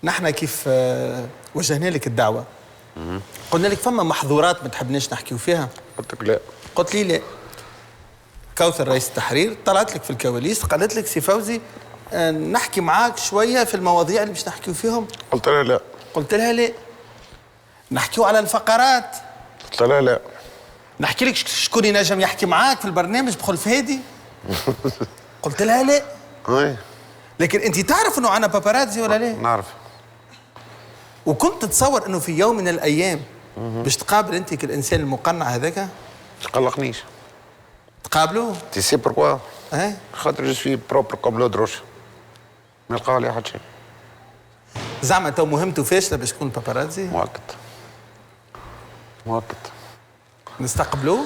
نحن كيف وجهنا لك الدعوة قلنا لك فما محظورات ما تحبناش نحكيو فيها. قلت لك لا. قلت لي لا. كوثر رئيس التحرير طلعت لك في الكواليس قالت لك سي فوزي نحكي معاك شوية في المواضيع اللي باش نحكيو فيهم. قلت لها لا. قلت لها لا. نحكيو على الفقرات. قلت لها لا. نحكي لك شكون ينجم يحكي معاك في البرنامج بخلف هادي. قلت لها لا. اي. لكن انت تعرف انه عنا باباراتزي ولا لا؟ نعرف. وكنت تتصور انه في يوم من الايام باش تقابل انت كالانسان المقنع هذاك؟ ما تقلقنيش. تقابلوه؟ تي سي بوركوا؟ ايه خاطر جو سوي بروبر كوم لو دروش. ما نلقاو عليه حد شيء. زعما تو مهمته فاشله باش تكون باباراتزي؟ مؤكد. مؤكد. نستقبلوه؟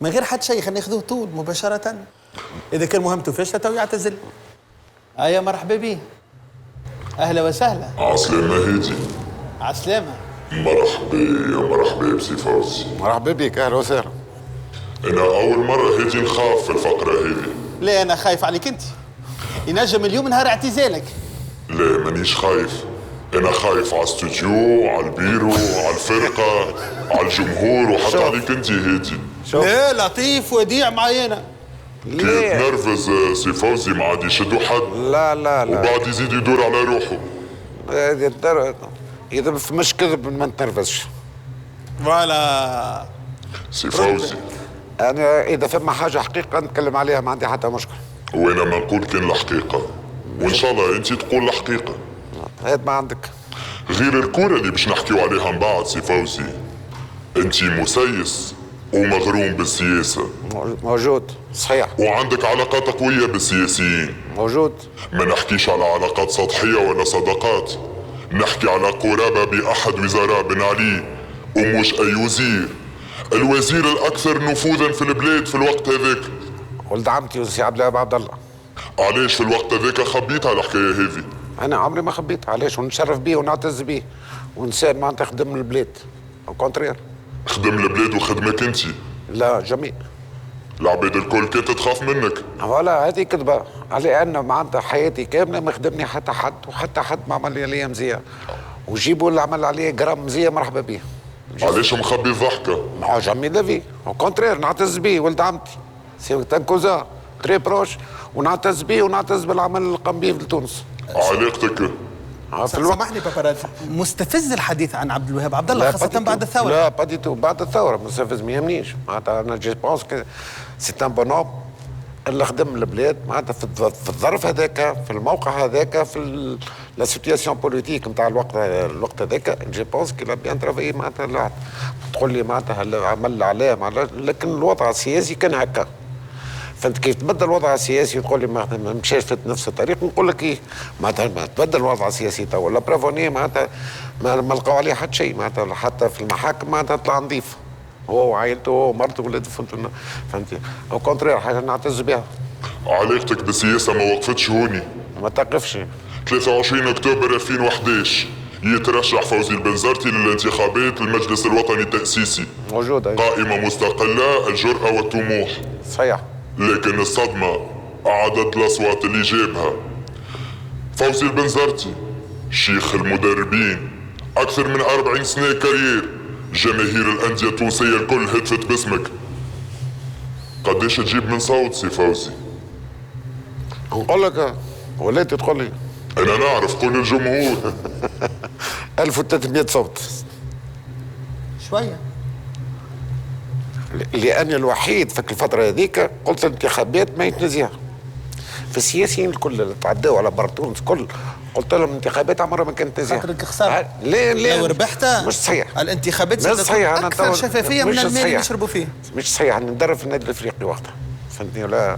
من غير حد شيء خلينا ناخذوه طول مباشره. اذا كان مهمته فاشله تو يعتزل. يا مرحبا بيه. اهلا وسهلا. عسلامة هادي. عسلامة. مرحبا يا مرحبا بسي فوزي. مرحبا بك، اهلا وسهلا. انا اول مرة هادي نخاف في الفقرة هذه. لا انا خايف عليك انت. ينجم اليوم نهار اعتزالك. لا مانيش خايف. انا خايف على الاستوديو، على البيرو، على الفرقة، على الجمهور وحتى عليك انت هادي. لا لطيف وديع معايا. كي تنرفز سي فوزي ما عاد يشدوا حد. لا لا لا. وبعد يزيد يدور على روحه. اذا ما فماش كذب ما نتنرفزش. فوالا. سي فوزي. انا اذا فما حاجه حقيقه نتكلم عليها ما عندي حتى مشكل. وانا ما نقول كان الحقيقة. وان شاء الله انت تقول الحقيقة. هاد ما عندك. غير الكورة اللي باش نحكيو عليها من بعد سي فوزي. انت مسيس ومغروم بالسياسة. موجود صحيح. وعندك علاقات قوية بالسياسيين. موجود. ما نحكيش على علاقات سطحية ولا صداقات. نحكي على قرابة بأحد وزراء بن علي ومش أي وزير. الوزير الأكثر نفوذا في البلاد في الوقت هذاك. ولد عمتي وسي عبد الوهاب عبد الله. علاش في الوقت هذاك خبيتها الحكاية هذه؟ انا عمري ما خبيت. علاش؟ ونشرف بيه ونعتز بيه وانسان معناتها خدم البلاد. او كونترير. خدم البلاد وخدمك انت. لا جميع. العباد الكل كانت تخاف منك. ولا هذه كذبه على ان معناتها حياتي كامله ما خدمني حتى حد وحتى حد ما عمل لي عليا مزيه. وجيبوا اللي عمل عليه جرام مزيه مرحبا بيه. علاش مخبي الضحكة؟ ما جامي لافي او كونترير نعتز بيه ولد عمتي. سي تنكوزا تري بروش ونعتز بيه ونعتز بالعمل اللي قام به في تونس. علاقتك في الوقت. سامحني باباراتزي مستفز الحديث عن عبد الوهاب عبد الله خاصة بعد الثورة. لا بديتو بعد الثورة مستفز ما يهمنيش. معناتها انا جي بونس كو سي ان بونوم اللي خدم البلاد معناتها في الظرف هذاك في الموقع هذاك في لا سيتياسيون بوليتيك نتاع الوقت هذاك جي بونس كي لا بيان ترافايي معناتها. تقول لي معناتها عمل عليه لكن الوضع السياسي كان هكا. فانت كيف تبدل الوضع السياسي وتقول لي ما مشاش في نفس الطريق نقول لك ايه معناتها ما تبدل الوضع السياسي تو ولا برافوني معناتها ما لقاو عليه حتى شيء معناتها حتى في المحاكم معناتها طلع نظيف هو وعائلته هو ومرته ولاده فهمتي او كونترير حاجه نعتز بها. علاقتك بالسياسة ما وقفتش هوني. ما تقفش. 23 اكتوبر 2011 يترشح فوزي البنزرتي للانتخابات المجلس الوطني التأسيسي. موجود. قائمة مستقلة الجرأة والطموح. صحيح. لكن الصدمة عدد الأصوات اللي جابها. فوزي البنزرتي شيخ المدربين أكثر من 40 سنة كارير. جماهير الأندية التونسية الكل هتفت باسمك. قديش تجيب من صوت سي فوزي؟ نقول لك وليت تقول لي أنا نعرف كل الجمهور. 1300 صوت. شوية. لأني الوحيد في الفترة هذيك قلت الانتخابات ما يتنزيها. في السياسيين الكل اللي تعداوا على برا تونس كل قلت لهم الانتخابات عمرها ما كانت تنزيها. خاطرك خسارة. لا لو ربحتها مش صحيح. الانتخابات مش صحيح. أنا أكثر شفافية من المال اللي يشربوا فيه. مش صحيح. أنا ندرب في النادي الأفريقي وقتها فهمتني ولا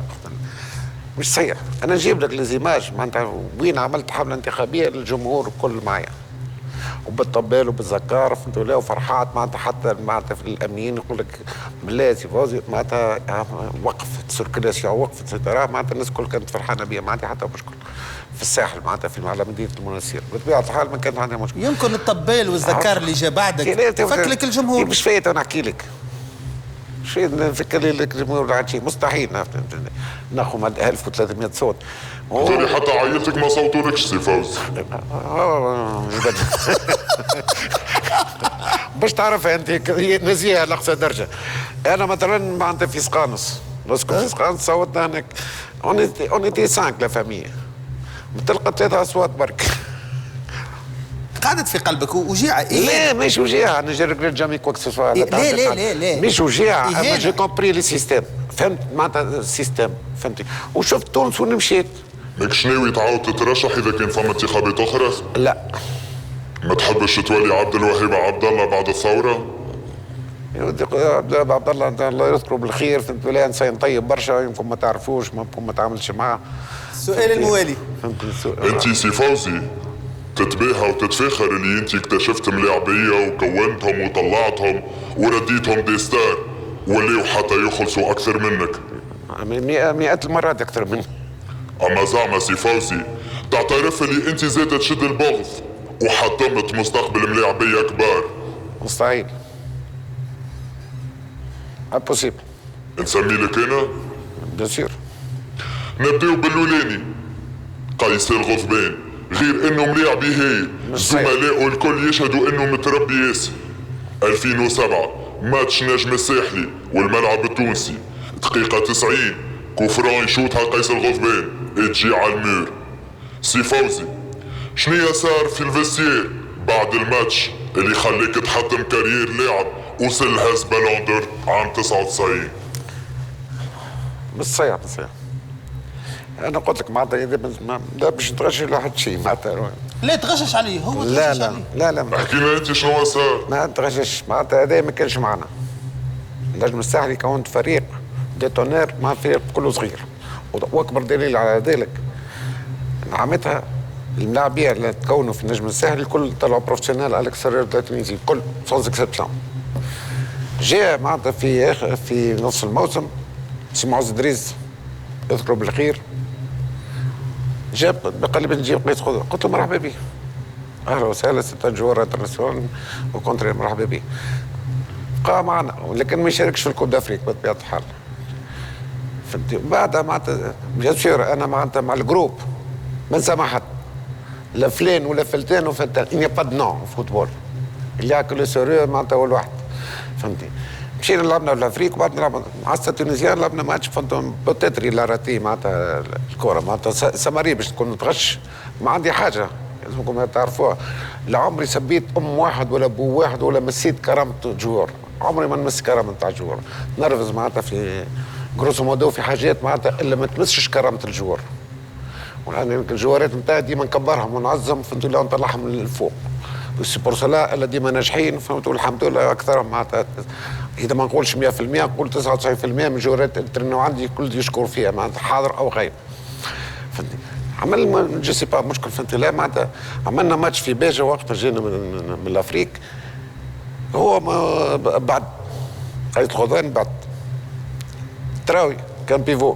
مش صحيح. أنا نجيب لك لزيماج معناتها وين عملت حملة انتخابية للجمهور الكل معايا وبالطبال وبالزكار فهمت ولا وفرحات معناتها حتى معناتها في الامنيين يقول لك بالله سي فوزي معناتها وقفت سيركيلاسيون وقفت سيطره معناتها الناس الكل كانت فرحانه بيا ما عندي حتى مشكل. في الساحل معناتها في على مدينه المناسير بطبيعه الحال ما كانت عندي مشكل. يمكن الطبال والزكار اللي جا بعدك فك لك الجمهور. مش فايت انا احكي لك. شيء نفكر لي الجمهور العادي مستحيل ناخذ 1300 صوت. ترى حتى عائلتك ما صوتولكش سي فوزي. باش تعرفها انت نزيهه لاقصى درجه. انا مثلا معناتها في سقانص، نسكن في سقانص صوتنا هناك اون ايتي 5 لا فامي، تلقى 3 اصوات برك. قعدت في قلبك وجيعة. لا مش وجيعة، انا جي ريغريت جامي كوك سوسوا. لا مش وجيعة، اما جي كومبري لي سيستيم، فهمت معناتها السيستيم، فهمتي؟ وشفت تونس وين مشيت. ماكش ناوي تعاود تترشح اذا كان فما انتخابات اخرى؟ لا. ما تحبش تولي عبد الوهاب عبد الله بعد الثورة؟ عبد الله يذكره بالخير، فهمت ولا انسان طيب برشا، يمكن ما تعرفوش، ممكن ما تعاملش معاه. السؤال الموالي، انت سي فوزي تتباهى وتتفاخر اللي انت اكتشفت ملاعبية وكونتهم وطلعتهم ورديتهم دي ستار وليو حتى يخلصوا اكثر منك. مئات المرات اكثر منك. اما زعما سي فوزي تعترف اللي انت زاد تشد البغض وحطمت مستقبل ملاعبية كبار؟ مستحيل. امبوسيبل. نسمي لك انا؟ بيان سور. نبداو باللولاني، قيس الغضبان، غير انه ملاعبي هايل، زملائه الكل يشهدوا انه متربي ياسر. 2007 ماتش نجم الساحلي والملعب التونسي، دقيقة 90 كوفران يشوطها قيس الغضبان تجي على المور. سي فوزي شنيا صار في الفستير بعد الماتش اللي خليك تحطم كارير لاعب وصل هاز بالون دور عام 99؟ بالصيح انا قلت لك معناتها لا باش نتغشش لواحد شيء معناتها. لا تغشش عليه هو. لا احكي لنا انت شنو صار. ما نتغشش معناتها، هذا ما كانش معنا. النجم الساحلي كونت فريق ديتونير مع فريق كله صغير، واكبر دليل على ذلك عمتها الملاعبيه اللي تكونوا في النجم الساحلي الكل طلعوا بروفيسيونيل على الاكستيريور تاع تونيزي الكل سونز اكسبسيون. جاء معناتها في نص الموسم سي معز ادريس اذكره بالخير، جاب قال لي نجيب قيس خضر، قلت له مرحبا به، اهلا وسهلا ست جوار انترناسيونال وكونتري مرحبا به. بقى معنا ولكن ما يشاركش في الكوب دافريك بطبيعه الحال. فهمتي؟ بعدها معناتها بيان سور انا معناتها مع الجروب ما نسامح حد، لا فلان ولا فلتان وفلتان، اني با دو نون فوتبول اللي ياكل سوريو معناتها هو الواحد. فهمتي؟ مشينا لعبنا في الافريق وبعد نلعب مع التونسيان، لعبنا ماتش فانتوم بوتيتري لا راتي معناتها الكره معناتها سماري باش تكون تغش. ما عندي حاجه لازمكم تعرفوها، لا عمري سبيت واحد ولا ابو واحد ولا مسيت كرامه جوار، عمري ما نمس كرامه نتاع جوار، نرفز معناتها في جروسو مودو في حاجات معناتها الا ما تمسش كرامه الجوار. والان الجوارات نتاعي ديما نكبرهم ونعزهم، فهمتوا لا نطلعهم للفوق. بور سلا الا ديما ناجحين، فهمتوا الحمد لله اكثرهم معناتها اذا ما نقولش 100% نقول 99% من جوارات اللي ترنوا عندي الكل يشكر فيها معناتها حاضر او غايب. فهمتني؟ عملنا جو سي با مشكل، فهمت لا معناتها عملنا ماتش في باجه وقتها جينا من الافريق، هو بعد قيد خضان بعد تراوي كان بيفو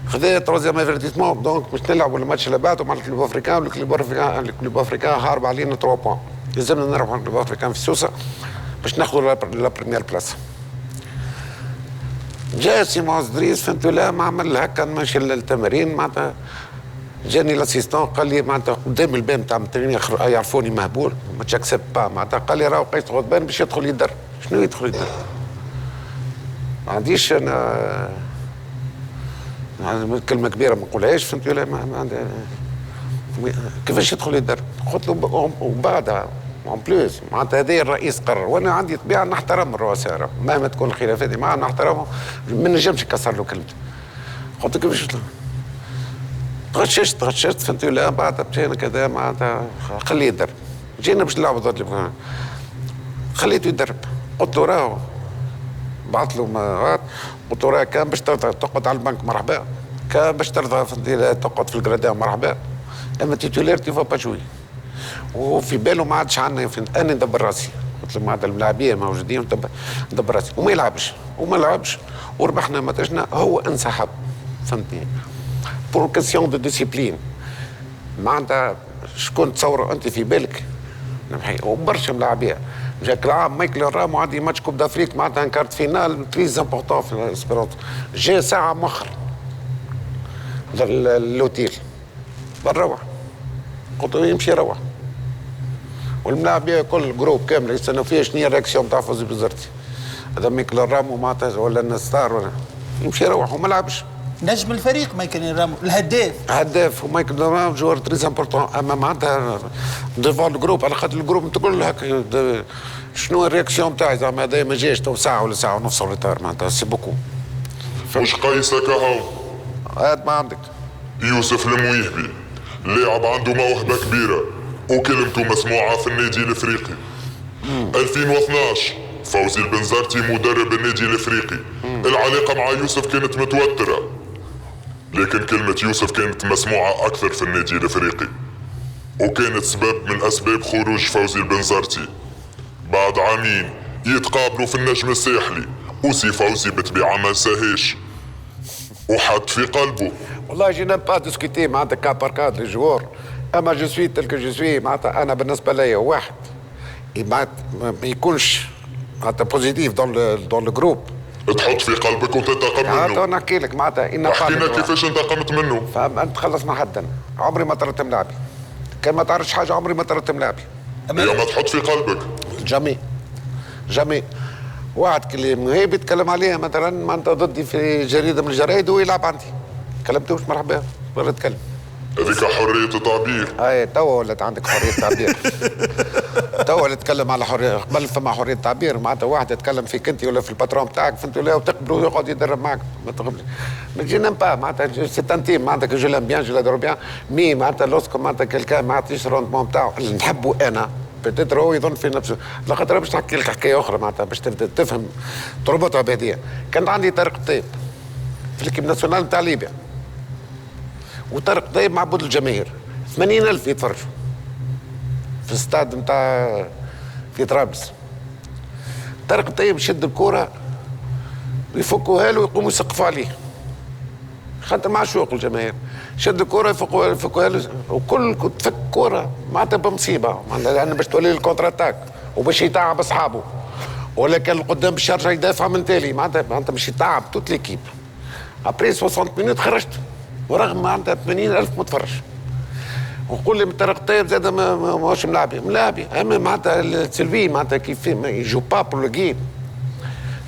خذا تروزيام افيرتيسمون، دونك باش نلعبوا الماتش اللي بعده مع الكلوب افريكان، والكلوب افريكان هارب علينا 3 بوان، لازمنا نربحوا الكلوب افريكان في سوسه باش ناخذوا لا بريمير بلاس. جاء سي معز ادريس، فهمت لا ما عمل هكا ماشي للتمارين معناتها، جاني لاسيستون قال لي معناتها قدام الباب نتاع التمرين يعرفوني مهبول ما تشاكسب با معناتها، قال لي راهو قيس غضبان باش يدخل يدرب. شنو يدخل يدرب؟ ما عنديش انا كلمه كبيره ما نقولهاش، فهمت ولا ما عندي كيفاش يدخل يدرب؟ قلت له وبعدها اون بلوس معناتها هذا الرئيس قرر، وانا عندي طبيعه نحترم الرؤساء مهما تكون الخلافات معاه نحترمهم، ما نجمش نكسر له كلمته. قلت له كيفاش تغششت فهمت ولا بعدها مشينا كذا معناتها خليه يدرب. جينا باش نلعبوا ضد خليته يدرب. قلت له راهو بعث له مرات، قلت له راه كان باش تقعد على البنك مرحبا، كان باش ترضى تقعد في الجرادان مرحبا، اما تيتولير تي فا با جوي. وفي باله ما عادش عندنا انا ندبر راسي، قلت له معناتها الملاعبيه موجودين ندبر راسي، وما يلعبش وربحنا ماتشنا، هو انسحب. فهمتني؟ بور كاسيون دو ديسيبلين معناتها شكون تصوروا انت في بالك وبرشا ملاعبيه جاك العام مايكل رامو عندي ماتش كوب دافريك معناتها ان كارت فينال تريز امبورتون في الاسبيرونتو، جا ساعه مؤخر للوتيل بنروح، قلت له يمشي يروح، والملاعب كل جروب كامل يستنوا فيه شنو هي الرياكسيون تاع فوزي بنزرتي، هذا مايكل رامو معناتها ولا النستار ولا يمشي يروح وما لعبش. نجم الفريق مايكل رامو الهداف. هداف ومايكل رامو جوار تريز امبورتون، اما معناتها ديفون الجروب على خاطر الجروب انت كل هكا شنو الرياكسيون تاعي زعما هذا ما جاش تو ساعه ولا ساعه ونص ريتار معناتها سي بوكو. مش قيسك هاو. هات ما عندك. يوسف المويهبي لاعب عنده موهبة كبيرة وكلمته مسموعة في النادي الافريقي. 2012 فوزي البنزرتي مدرب النادي الافريقي. العلاقة مع يوسف كانت متوترة، لكن كلمة يوسف كانت مسموعة أكثر في النادي الافريقي، وكانت سبب من أسباب خروج فوزي البنزرتي. بعد عامين يتقابلوا في النجم الساحلي، وسي فوزي بطبيعة ما نساهاش وحط في قلبه. والله جي نيم با ديسكوتي معناتها كا بار كا لي جوار، اما جو سوي تلك جو سوي معناتها انا بالنسبه ليا واحد ما يكونش معناتها بوزيتيف دون لو جروب تحط في قلبك وتنتقم منه. نحكي لك معناتها احكينا كيفاش انتقمت منه. فانت خلصنا حدا، عمري ما طردت ملاعبي، كان ما تعرفش حاجه عمري ما طردت ملاعبي. يا ما تحط في قلبك. جامي جامي. واحد كلمه هي بيتكلم عليها مثلا ما انت ضدي في جريده من الجرايد ويلعب عندي، كلمتوش مرحبا برا اتكلم. هذيك حرية التعبير. اي توا ولات عندك حرية تعبير. توا اللي تتكلم على حرية، قبل فما حرية تعبير معناتها واحد يتكلم فيك انت ولا في الباترون بتاعك فهمت ولا وتقبلوا يقعد يدرب معك ما تقبلش. ما تجي نم با معناتها سي ان تيم معناتها جو لام بيان جو لادور بيان مي معناتها لوسكو معناتها كلكان ما عطيش روندمون بتاعه اللي نحبه انا بتتر هو يظن في نفسه. لخاطر باش نحكي لك حكايه اخرى معناتها باش تبدا تفهم تربطها بهديه. كان عندي طارق الطيب في الكيب ناسيونال نتاع ليبيا، وطارق الطيب معبود الجماهير 80,000 يتفرجوا في الاستاد نتاع في طرابلس. طارق الطيب يشد الكرة يفكوها له ويقوموا يسقفوا عليه خاطر مع شوق الجماهير. شد الكرة يفكوها له وكل تفك كرة معناتها بمصيبة معناتها لأن باش تولي الكونتر اتاك وباش يتعب أصحابه، ولا كان القدام باش يرجع يدافع من تالي معناتها باش يتعب توت ليكيب. ابري 60 مينوت خرجت ورغم معناتها 80,000 متفرج. وقول لي طارق الطيب زاد ماهوش ملاعبي اما معناتها سيلفي معناتها كيف يجو با بور لو جيم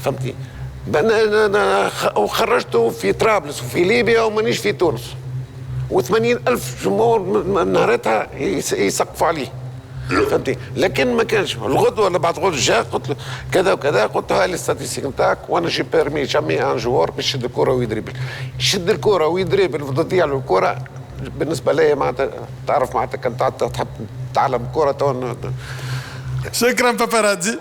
فهمتني. وخرجته في طرابلس وفي ليبيا ومانيش في تونس و80,000 جمهور نهارتها يسقفوا عليه فهمتني. لكن ما كانش الغدوه ولا بعد غدوه جاء قلت له كذا وكذا، قلت له هاي الاستاتيستيك نتاعك وانا جي بيرمي جامي ان جوار باش يشد الكره ويدريبل. يشد الكره ويدريبل وتضيع له الكره بالنسبه لي معناتها تعرف معناتها كنت تحب تعلم الكره. شكرا باباراتزي.